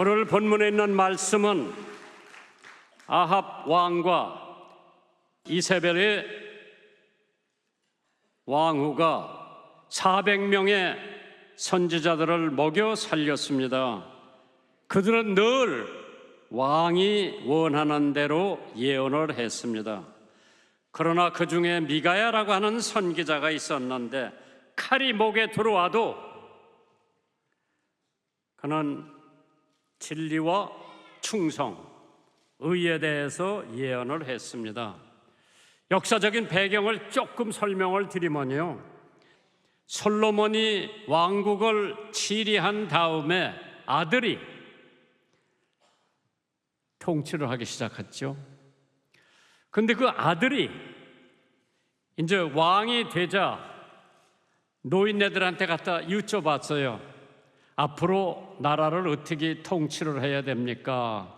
오늘 본문에 있는 말씀은 아합 왕과 이세벨의 왕후가 400명의 선지자들을 먹여 살렸습니다. 그들은 늘 왕이 원하는 대로 예언을 했습니다. 그러나 그 중에 미가야라고 하는 선지자가 있었는데 칼이 목에 들어와도 그는 진리와 충성, 의에 대해서 예언을 했습니다. 역사적인 배경을 조금 설명을 드리면요, 솔로몬이 왕국을 치리한 다음에 아들이 통치를 하기 시작했죠. 근데 그 아들이 이제 왕이 되자 노인네들한테 갖다 여쭤봤어요. 앞으로 나라를 어떻게 통치를 해야 됩니까?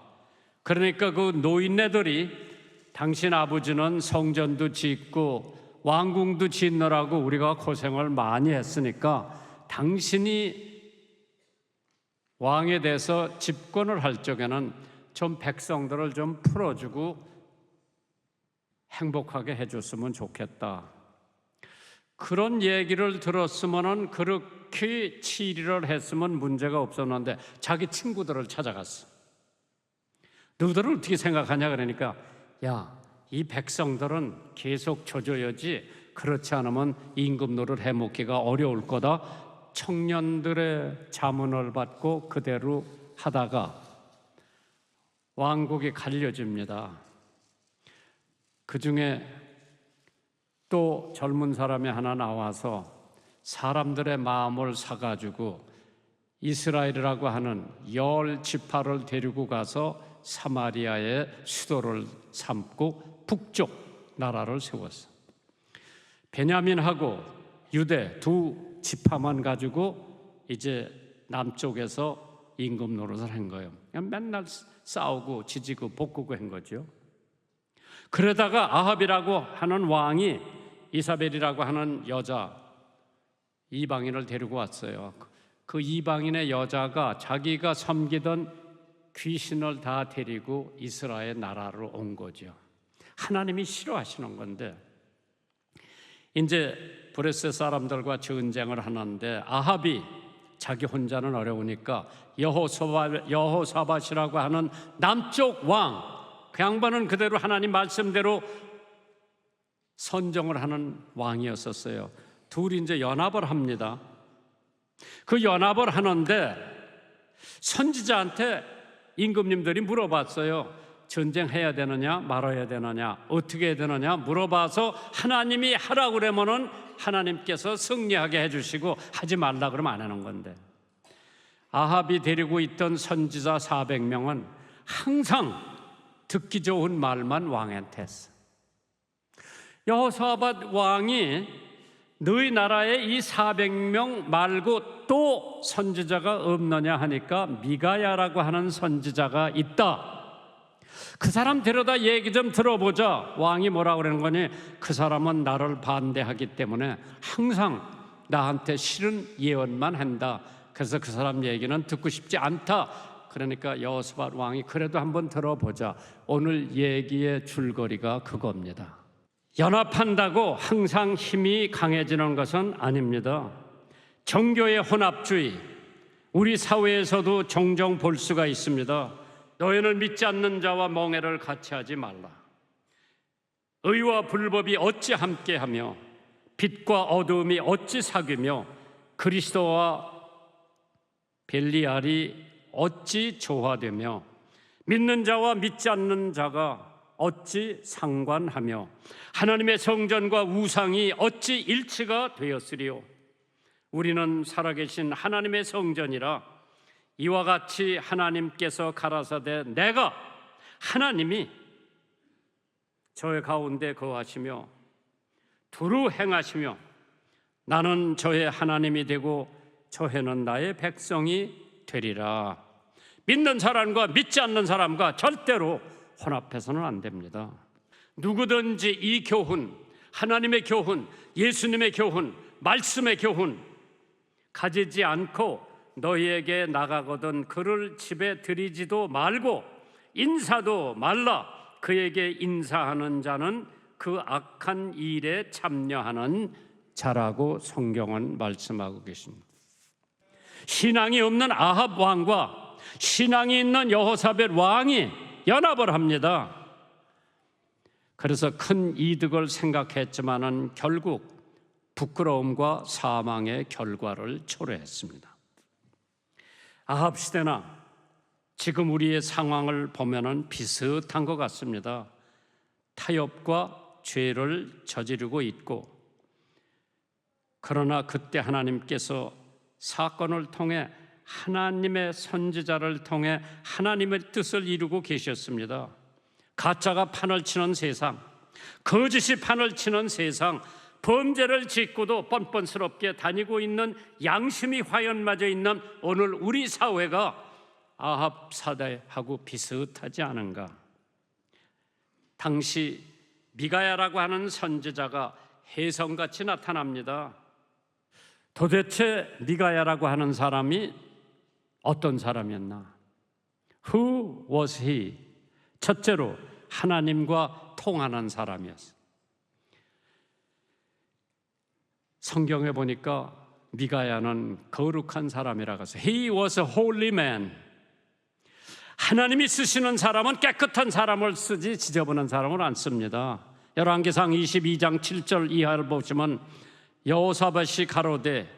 그러니까 그 노인네들이 당신 아버지는 성전도 짓고 왕궁도 짓느라고 우리가 고생을 많이 했으니까 당신이 왕에 대해서 집권을 할 적에는 좀 백성들을 좀 풀어주고 행복하게 해줬으면 좋겠다. 그런 얘기를 들었으면 그렇게 치리를 했으면 문제가 없었는데 자기 친구들을 찾아갔어. 너희들은 어떻게 생각하냐 그러니까, 야, 이 백성들은 계속 줘줘야지 그렇지 않으면 임금노를 해먹기가 어려울 거다. 청년들의 자문을 받고 그대로 하다가 왕국이 갈려집니다. 그 중에 또 젊은 사람이 하나 나와서 사람들의 마음을 사가지고 이스라엘이라고 하는 10지파를 데리고 가서 사마리아의 수도를 삼고 북쪽 나라를 세웠어. 베냐민하고 유대 두 지파만 가지고 이제 남쪽에서 임금 노릇을 한 거예요. 그냥 맨날 싸우고 지지고 볶고 한 거죠. 그러다가 아합이라고 하는 왕이 이사벨이라고 하는 여자 이방인을 데리고 왔어요. 그 이방인의 여자가 자기가 섬기던 귀신을 다 데리고 이스라엘 나라로 온 거죠. 하나님이 싫어하시는 건데 이제 브레스 사람들과 전쟁을 하는데 아합이 자기 혼자는 어려우니까 여호사밧이라고 하는 남쪽 왕, 그 양반은 그대로 하나님 말씀대로 선정을 하는 왕이었었어요. 둘이 이제 연합을 합니다. 그 연합을 하는데 선지자한테 임금님들이 물어봤어요. 전쟁해야 되느냐 말아야 되느냐 어떻게 해야 되느냐 물어봐서 하나님이 하라고 그러면은 하나님께서 승리하게 해주시고 하지 말라 그러면 안 하는 건데, 아합이 데리고 있던 선지자 400명은 항상 듣기 좋은 말만 왕한테 했어. 여호사밧 왕이 너희 나라에 이 400명 말고 또 선지자가 없느냐 하니까 미가야라고 하는 선지자가 있다. 그 사람 데려다 얘기 좀 들어보자. 왕이 뭐라 그러는 거니? 그 사람은 나를 반대하기 때문에 항상 나한테 싫은 예언만 한다. 그래서 그 사람 얘기는 듣고 싶지 않다. 그러니까 여호사밧 왕이 그래도 한번 들어보자. 오늘 얘기의 줄거리가 그겁니다. 연합한다고 항상 힘이 강해지는 것은 아닙니다. 종교의 혼합주의, 우리 사회에서도 종종 볼 수가 있습니다. 너희는 믿지 않는 자와 멍에를 같이 하지 말라. 의와 불법이 어찌 함께하며 빛과 어두움이 어찌 사귀며 그리스도와 벨리알이 어찌 조화되며 믿는 자와 믿지 않는 자가 어찌 상관하며 하나님의 성전과 우상이 어찌 일치가 되었으리요. 우리는 살아계신 하나님의 성전이라 이와 같이 하나님께서 가라사대 내가 하나님이 저의 가운데 거하시며 두루 행하시며 나는 저의 하나님이 되고 저희는 나의 백성이 되리라. 믿는 사람과 믿지 않는 사람과 절대로 혼합해서는 안 됩니다. 누구든지 이 교훈, 하나님의 교훈, 예수님의 교훈, 말씀의 교훈 가지지 않고 너희에게 나가거든 그를 집에 들이지도 말고 인사도 말라. 그에게 인사하는 자는 그 악한 일에 참여하는 자라고 성경은 말씀하고 계십니다. 신앙이 없는 아합 왕과 신앙이 있는 여호사밧 왕이 연합을 합니다. 그래서 큰 이득을 생각했지만은 결국 부끄러움과 사망의 결과를 초래했습니다. 아합 시대나 지금 우리의 상황을 보면은 비슷한 것 같습니다. 타협과 죄를 저지르고 있고, 그러나 그때 하나님께서 사건을 통해 하나님의 선지자를 통해 하나님의 뜻을 이루고 계셨습니다. 가짜가 판을 치는 세상, 거짓이 판을 치는 세상, 범죄를 짓고도 뻔뻔스럽게 다니고 있는 양심이 화연맞아 있는 오늘 우리 사회가 아합 사대하고 비슷하지 않은가? 당시 미가야라고 하는 선지자가 혜성같이 나타납니다. 도대체 미가야라고 하는 사람이 어떤 사람이었나? Who was he? 첫째로 하나님과 통하는 사람이었어요. 성경에 보니까 미가야는 거룩한 사람이라고 해서 He was a holy man. 하나님이 쓰시는 사람은 깨끗한 사람을 쓰지 지저분한 사람을 안 씁니다. 열왕기상 22장 7절 이하를 보시면 여호사밧이 가로되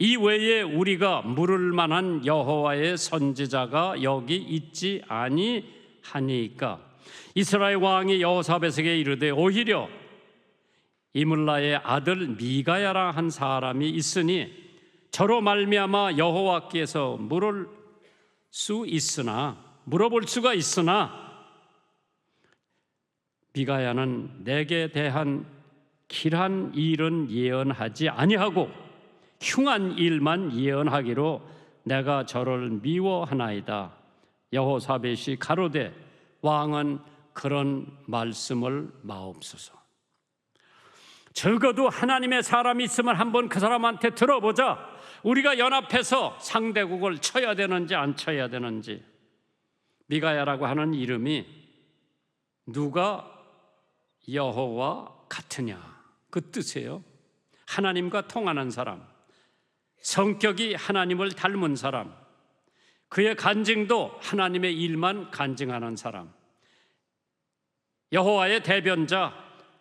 이 외에 우리가 물을 만한 여호와의 선지자가 여기 있지 아니하니까 이스라엘 왕이 여호사밧에게 이르되 오히려 이물라의 아들 미가야라 한 사람이 있으니 저로 말미암아 여호와께서 물어볼 수가 있으나 미가야는 내게 대한 길한 일은 예언하지 아니하고 흉한 일만 예언하기로 내가 저를 미워하나이다. 여호사밧이 가로되 왕은 그런 말씀을 마옵소서. 적어도 하나님의 사람이 있으면 한번 그 사람한테 들어보자. 우리가 연합해서 상대국을 쳐야 되는지 안 쳐야 되는지. 미가야라고 하는 이름이 누가 여호와 같으냐 그 뜻이에요. 하나님과 통하는 사람, 성격이 하나님을 닮은 사람, 그의 간증도 하나님의 일만 간증하는 사람, 여호와의 대변자,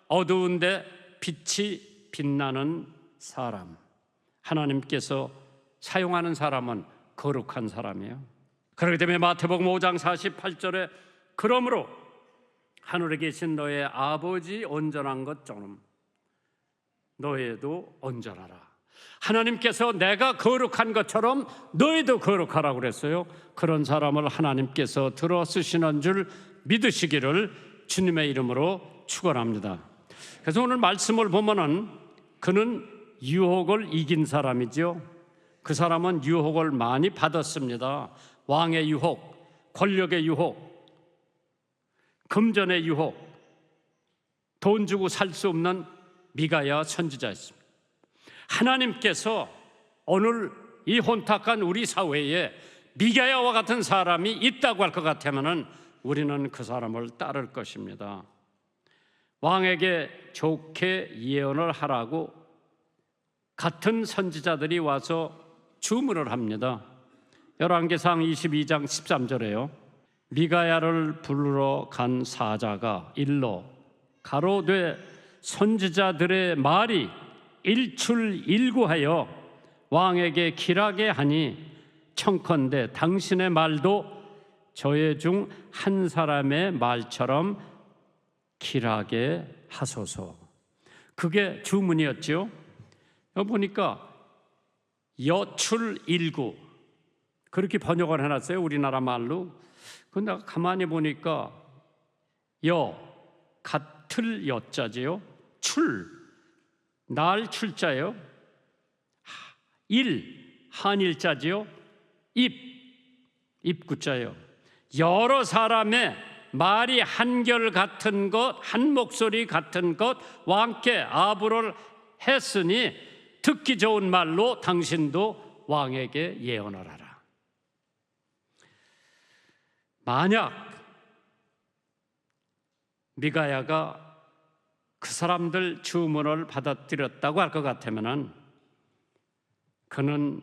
어두운데 빛이 빛나는 사람, 하나님께서 사용하는 사람은 거룩한 사람이에요. 그렇기 때문에 마태복음 5장 48절에 그러므로 하늘에 계신 너의 아버지 온전한 것처럼 너희도 온전하라. 하나님께서 내가 거룩한 것처럼 너희도 거룩하라고 그랬어요. 그런 사람을 하나님께서 들어 쓰시는 줄 믿으시기를 주님의 이름으로 축원합니다. 그래서 오늘 말씀을 보면은 그는 유혹을 이긴 사람이죠. 그 사람은 유혹을 많이 받았습니다. 왕의 유혹, 권력의 유혹, 금전의 유혹, 돈 주고 살 수 없는 미가야 선지자였습니다. 하나님께서 오늘 이 혼탁한 우리 사회에 미가야와 같은 사람이 있다고 할 것 같으면 우리는 그 사람을 따를 것입니다. 왕에게 좋게 예언을 하라고 같은 선지자들이 와서 주문을 합니다. 열왕기상 22장 13절에요. 미가야를 부르러 간 사자가 일러 가로되 선지자들의 말이 일출일구하여 왕에게 길하게 하니 청컨대 당신의 말도 저의 중 한 사람의 말처럼 길하게 하소서. 그게 주문이었죠. 여기 보니까 여출일구 그렇게 번역을 해놨어요. 우리나라 말로. 근데 가만히 보니까 같을 여자지요. 날 출자예요. 한일자지요. 입구자예요. 여러 사람의 말이 한결 같은 것, 한 목소리 같은 것 왕께 아부를 했으니 듣기 좋은 말로 당신도 왕에게 예언을 하라. 만약 미가야가 그 사람들 주문을 받아들였다고 할 것 같으면은 그는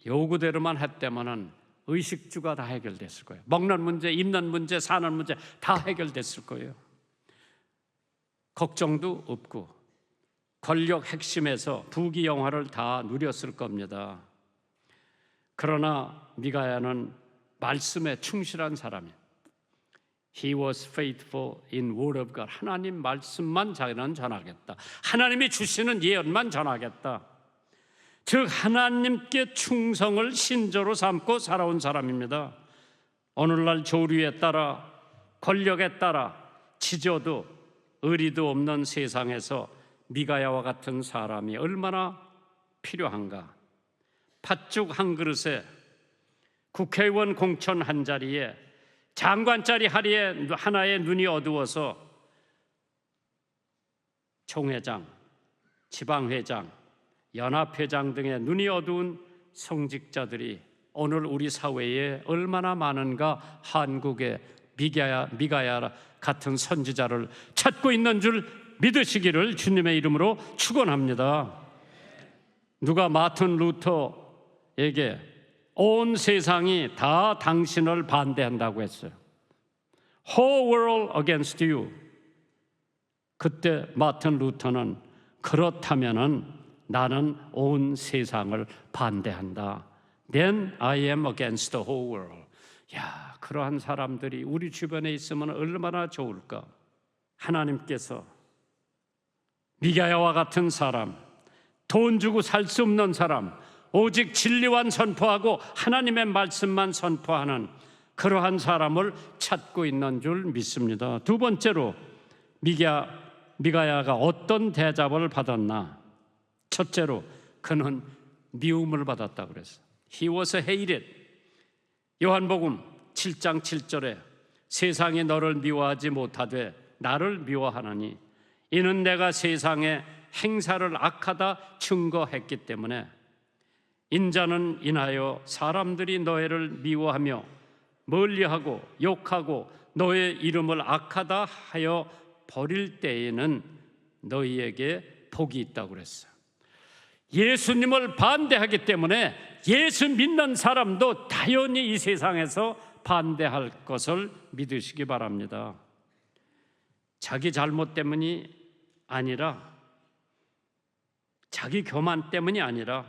요구대로만 했다면은 의식주가 다 해결됐을 거예요. 먹는 문제, 입는 문제, 사는 문제 다 해결됐을 거예요. 걱정도 없고 권력 핵심에서 부귀영화를 다 누렸을 겁니다. 그러나 미가야는 말씀에 충실한 사람이에요. He was faithful in word of God. 하나님 말씀만 자기는 전하겠다. 하나님이 주시는 예언만 전하겠다. 즉 하나님께 충성을 신조로 삼고 살아온 사람입니다. 오늘날 조류에 따라 권력에 따라 지져도 의리도 없는 세상에서 미가야와 같은 사람이 얼마나 필요한가. 팥죽 한 그릇에 국회의원 공천 한 자리에 장관짜리 하나에 눈이 어두워서 총회장, 지방회장, 연합회장 등의 눈이 어두운 성직자들이 오늘 우리 사회에 얼마나 많은가. 한국의 미가야 같은 선지자를 찾고 있는 줄 믿으시기를 주님의 이름으로 축원합니다. 누가 마틴 루터에게 온 세상이 다 당신을 반대한다고 했어요. Whole world against you. 그때 마틴 루터는 그렇다면은 나는 온 세상을 반대한다. Then I am against the whole world. 야, 그러한 사람들이 우리 주변에 있으면 얼마나 좋을까. 하나님께서 미가야와 같은 사람, 돈 주고 살 수 없는 사람, 오직 진리만 선포하고 하나님의 말씀만 선포하는 그러한 사람을 찾고 있는 줄 믿습니다. 두 번째로 미가야가 어떤 대접을 받았나? 첫째로 그는 미움을 받았다고 그랬어요. He was hated. 요한복음 7장 7절에 세상이 너를 미워하지 못하되 나를 미워하나니 이는 내가 세상에 행사를 악하다 증거했기 때문에 인자는 인하여 사람들이 너희를 미워하며 멀리하고 욕하고 너의 이름을 악하다 하여 버릴 때에는 너희에게 복이 있다고 그랬어요. 예수님을 반대하기 때문에 예수 믿는 사람도 당연히 이 세상에서 반대할 것을 믿으시기 바랍니다. 자기 잘못 때문이 아니라, 자기 교만 때문이 아니라,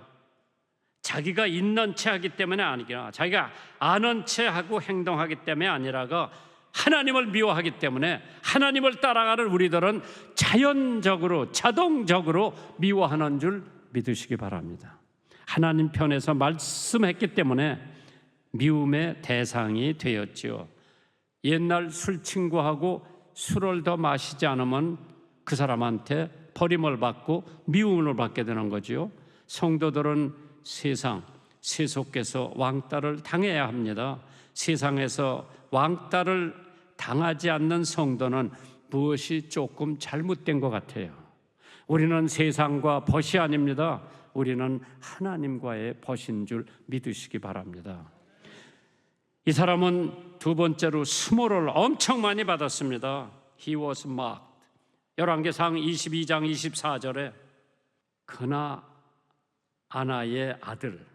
자기가 있는 채 하기 때문에 아니라, 자기가 아는 채 하고 행동하기 때문에 아니라가 하나님을 미워하기 때문에 하나님을 따라가는 우리들은 자연적으로 자동적으로 미워하는 줄 믿으시기 바랍니다. 하나님 편에서 말씀했기 때문에 미움의 대상이 되었지요. 옛날 술 친구하고 술을 더 마시지 않으면 그 사람한테 버림을 받고 미움을 받게 되는 거죠. 성도들은 세상, 세속에서 왕따를 당해야 합니다. 세상에서 왕따를 당하지 않는 성도는 무엇이 조금 잘못된 것 같아요. 우리는 세상과 벗이 아닙니다. 우리는 하나님과의 벗인 줄 믿으시기 바랍니다. 이 사람은 두 번째로 수모를 엄청 많이 받았습니다. He was mocked. 열왕기상 22장 24절에 그나 아나의 아들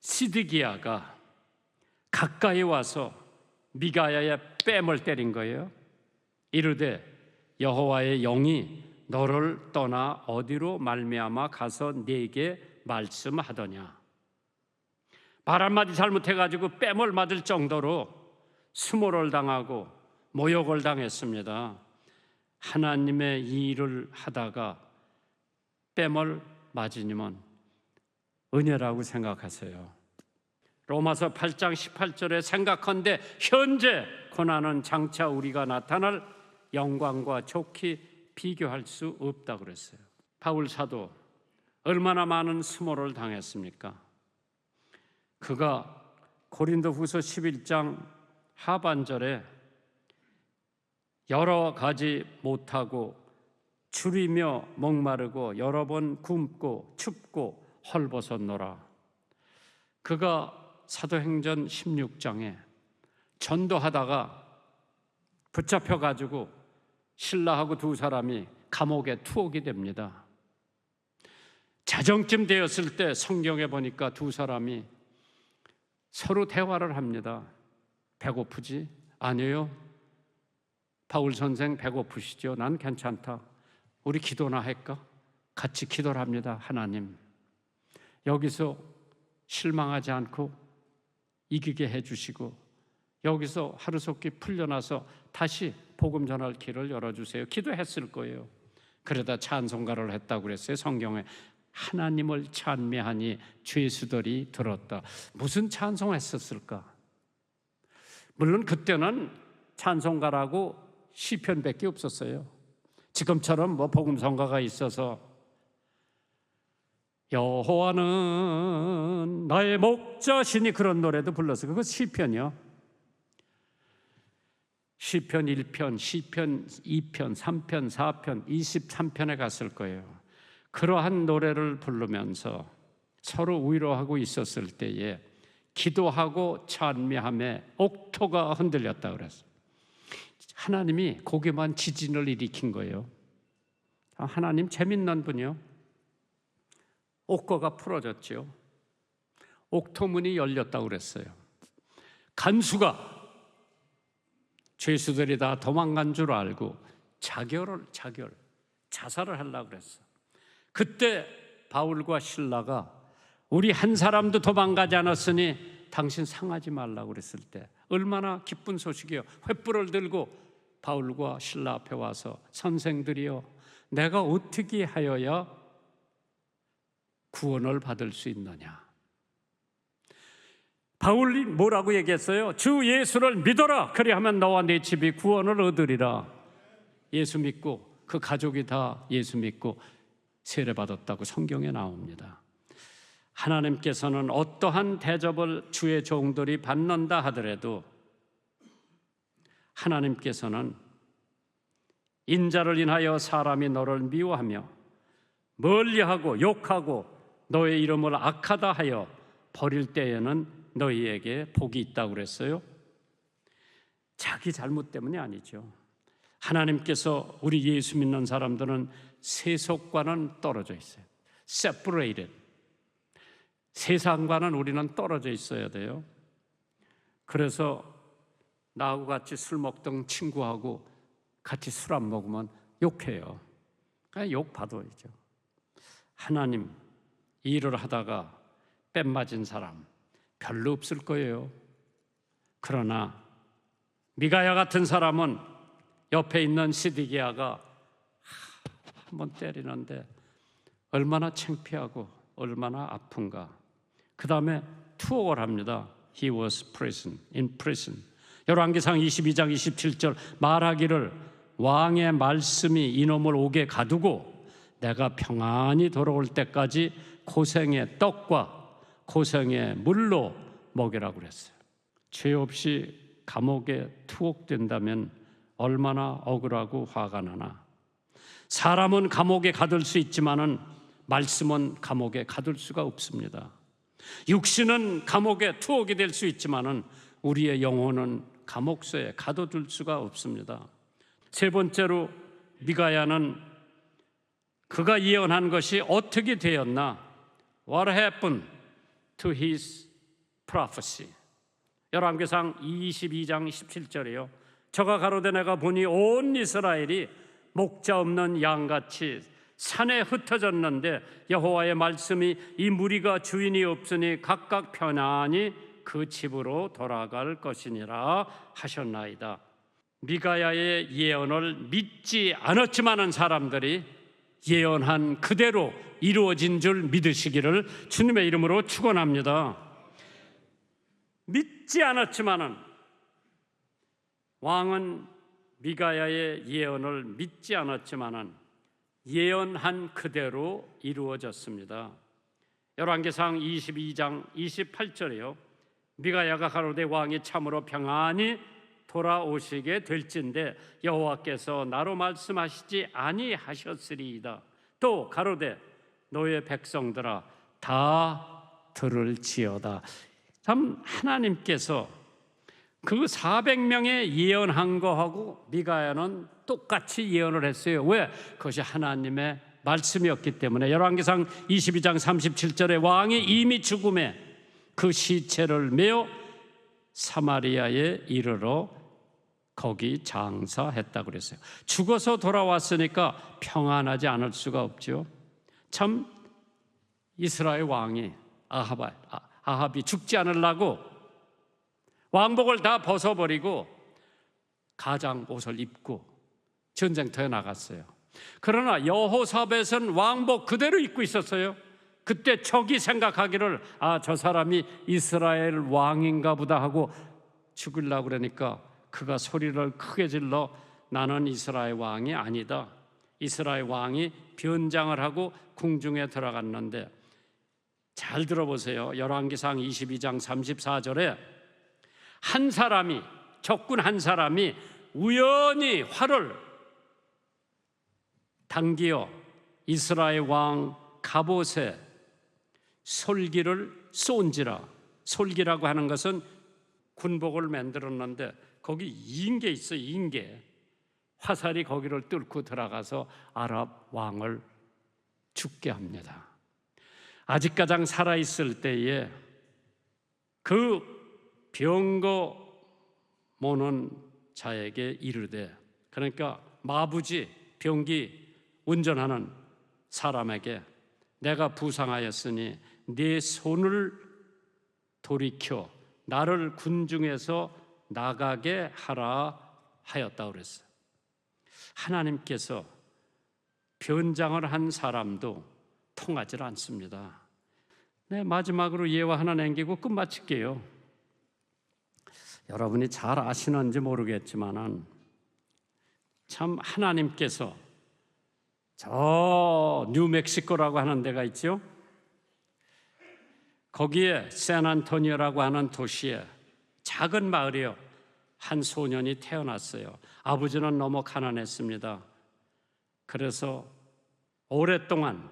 시드기야가 가까이 와서 미가야의 뺨을 때린 거예요. 이르되 여호와의 영이 너를 떠나 어디로 말미암아 가서 네게 말씀하더냐. 말 한마디 잘못해가지고 뺨을 맞을 정도로 수모를 당하고 모욕을 당했습니다. 하나님의 일을 하다가 뺨을 맞으면 은혜라고 생각하세요. 로마서 8장 18절에 생각한데 현재 고난은 장차 우리가 나타날 영광과 좋게 비교할 수 없다고 그랬어요. 바울 사도 얼마나 많은 수모를 당했습니까? 그가 고린도후서 11장 하반절에 여러 가지 못하고 줄이며 목마르고 여러 번 굶고 춥고 헐벗었노라. 그가 사도행전 16장에 전도하다가 붙잡혀가지고 신라하고 두 사람이 감옥에 투옥이 됩니다. 자정쯤 되었을 때 성경에 보니까 두 사람이 서로 대화를 합니다. 배고프지? 아니요. 바울 선생 배고프시죠? 난 괜찮다. 우리 기도나 할까? 같이 기도를 합니다. 하나님, 여기서 실망하지 않고 이기게 해주시고 여기서 하루속히 풀려나서 다시 복음 전할 길을 열어주세요. 기도했을 거예요. 그러다 찬송가를 했다고 그랬어요. 성경에 하나님을 찬미하니 죄수들이 들었다. 무슨 찬송했었을까? 물론 그때는 찬송가라고 시편밖에 없었어요. 지금처럼 뭐 복음성가가 있어서 여호와는 나의 목자시니 그런 노래도 불렀어요. 그거 시편이요. 시편 1편, 시편 2편, 3편, 4편, 23편에 갔을 거예요. 그러한 노래를 부르면서 서로 위로하고 있었을 때에 기도하고 찬미함에 옥토가 흔들렸다 그랬어요. 하나님이 거기만 지진을 일으킨 거예요. 하나님 재밌는 분이요. 옥고가 풀어졌죠. 옥토문이 열렸다고 그랬어요. 간수가 죄수들이 다 도망간 줄 알고 자살을 하려고 그랬어. 그때 바울과 실라가 우리 한 사람도 도망가지 않았으니 당신 상하지 말라고 그랬을 때 얼마나 기쁜 소식이요. 횃불을 들고 바울과 실라 앞에 와서 선생들이여, 내가 어떻게 하여야 구원을 받을 수 있느냐. 바울이 뭐라고 얘기했어요? 주 예수를 믿어라. 그리하면 너와 네 집이 구원을 얻으리라. 예수 믿고 그 가족이 다 예수 믿고 세례받았다고 성경에 나옵니다. 하나님께서는 어떠한 대접을 주의 종들이 받는다 하더라도 하나님께서는 인자를 인하여 사람이 너를 미워하며 멀리하고 욕하고 너의 이름을 악하다 하여 버릴 때에는 너희에게 복이 있다고 그랬어요. 자기 잘못 때문이 아니죠. 하나님께서 우리 예수 믿는 사람들은 세속과는 떨어져 있어요. separated. 세상과는 우리는 떨어져 있어야 돼요. 그래서 나하고 같이 술 먹던 친구하고 같이 술 안 먹으면 욕해요. 그냥 욕 받아야죠. 하나님, 일을 하다가 뺨 맞은 사람 별로 없을 거예요. 그러나 미가야 같은 사람은 옆에 있는 시드기야가 한번 때리는데 얼마나 창피하고 얼마나 아픈가. 그 다음에 투옥을 합니다. He was in prison. 열왕기상 22장 27절 말하기를 왕의 말씀이 이놈을 옥에 가두고 내가 평안히 돌아올 때까지 고생의 떡과 고생의 물로 먹이라고 그랬어요. 죄 없이 감옥에 투옥된다면 얼마나 억울하고 화가 나나. 사람은 감옥에 가둘 수 있지만은 말씀은 감옥에 가둘 수가 없습니다. 육신은 감옥에 투옥이 될 수 있지만은 우리의 영혼은 감옥소에 가둬둘 수가 없습니다. 세 번째로 미가야는 그가 예언한 것이 어떻게 되었나? What happened to his prophecy? 열왕기상 22장 17절이요. 저가 가로되 내가 보니 온 이스라엘이 목자 없는 양같이 산에 흩어졌는데 여호와의 말씀이 이 무리가 주인이 없으니 각각 편안히 그 집으로 돌아갈 것이니라 하셨나이다. 미가야의 예언을 믿지 않았지만은 사람들이 예언한 그대로 이루어진 줄 믿으시기를 주님의 이름으로 축원합니다. 믿지 않았지만은 왕은 미가야의 예언을 믿지 않았지만은 예언한 그대로 이루어졌습니다. 열왕기상 22장 28절이요. 미가야가 가로되 왕이 참으로 평안히 돌아오시게 될진데 여호와께서 나로 말씀하시지 아니하셨으리이다. 또 가로되 너의 백성들아 다 들을지어다. 참 하나님께서 그 400명의 예언한 거하고 미가야는 똑같이 예언을 했어요. 왜? 그것이 하나님의 말씀이었기 때문에. 열왕기상 22장 37절에 왕이 이미 죽음에 그 시체를 메어 사마리아에 이르러 거기 장사했다고 그랬어요. 죽어서 돌아왔으니까 평안하지 않을 수가 없죠. 참 이스라엘 왕이 아합이 죽지 않으려고 왕복을 다 벗어버리고 가장 옷을 입고 전쟁터에 나갔어요. 그러나 여호사밧은 왕복 그대로 입고 있었어요. 그때 적이 생각하기를 저 사람이 이스라엘 왕인가 보다 하고 죽으려고 그러니까 그가 소리를 크게 질러 나는 이스라엘 왕이 아니다. 이스라엘 왕이 변장을 하고 궁중에 들어갔는데, 잘 들어보세요. 열왕기상 22장 34절에 한 사람이, 적군 한 사람이 우연히 활을 당기어 이스라엘 왕 갑옷에 솔기를 쏜지라. 솔기라고 하는 것은 군복을 만들었는데 거기 인게 있어요. 인게. 화살이 거기를 뚫고 들어가서 아랍 왕을 죽게 합니다. 아직 가장 살아있을 때에 그 병거 모는 자에게 이르되, 그러니까 마부지 병기 운전하는 사람에게 내가 부상하였으니 네 손을 돌이켜 나를 군중에서 나가게 하라 하였다고 그랬어요. 하나님께서 변장을 한 사람도 통하지 않습니다. 네, 마지막으로 예화 하나 남기고 끝마칠게요. 여러분이 잘 아시는지 모르겠지만은 참 하나님께서 저 뉴멕시코라고 하는 데가 있죠. 거기에 샌안토니오라고 하는 도시에 작은 마을이요, 한 소년이 태어났어요. 아버지는 너무 가난했습니다. 그래서 오랫동안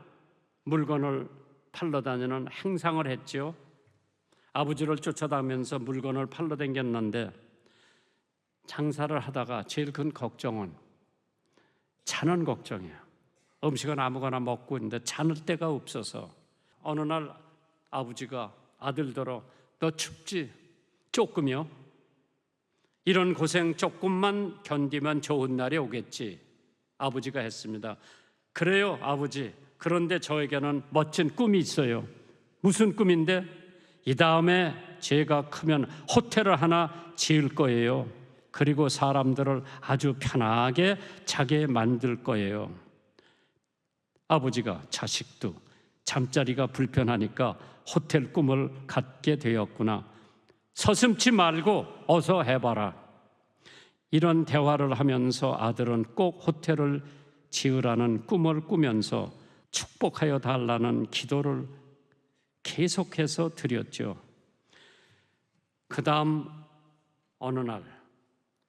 물건을 팔러 다니는 행상을 했죠. 아버지를 쫓아다니면서 물건을 팔러 다녔는데 장사를 하다가 제일 큰 걱정은 자는 걱정이에요. 음식은 아무거나 먹고 있는데 자는 데가 없어서 어느 날 아버지가 아들더러 너 춥지? 조금요? 이런 고생 조금만 견디면 좋은 날이 오겠지. 아버지가 했습니다. 그래요 아버지, 그런데 저에게는 멋진 꿈이 있어요. 무슨 꿈인데? 이 다음에 제가 크면 호텔을 하나 지을 거예요. 그리고 사람들을 아주 편하게 자게 만들 거예요. 아버지가 자식도 잠자리가 불편하니까 호텔 꿈을 갖게 되었구나. 서슴지 말고 어서 해봐라. 이런 대화를 하면서 아들은 꼭 호텔을 지으라는 꿈을 꾸면서 축복하여 달라는 기도를 계속해서 드렸죠. 그 다음 어느 날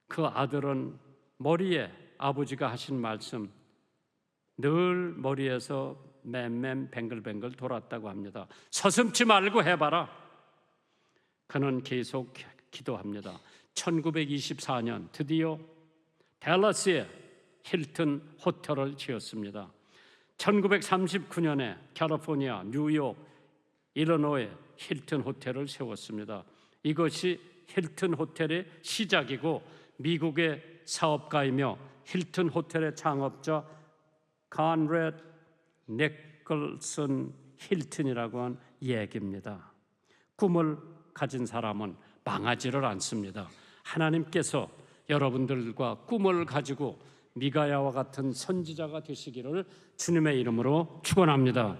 그 아들은 머리에 아버지가 하신 말씀 늘 머리에서 맴맴 뱅글뱅글 돌았다고 합니다. 서슴지 말고 해봐라. 그는 계속 기도합니다. 1924년 드디어 댈러스에 힐튼 호텔을 지었습니다. 1939년에 캘리포니아, 뉴욕, 일리노이에 힐튼 호텔을 세웠습니다. 이것이 힐튼 호텔의 시작이고 미국의 사업가이며 힐튼 호텔의 창업자 컨레드 니콜슨 힐튼이라고 한 얘기입니다. 꿈을 가진 사람은 망하지를 않습니다. 하나님께서 여러분들과 꿈을 가지고 미가야와 같은 선지자가 되시기를 주님의 이름으로 축원합니다.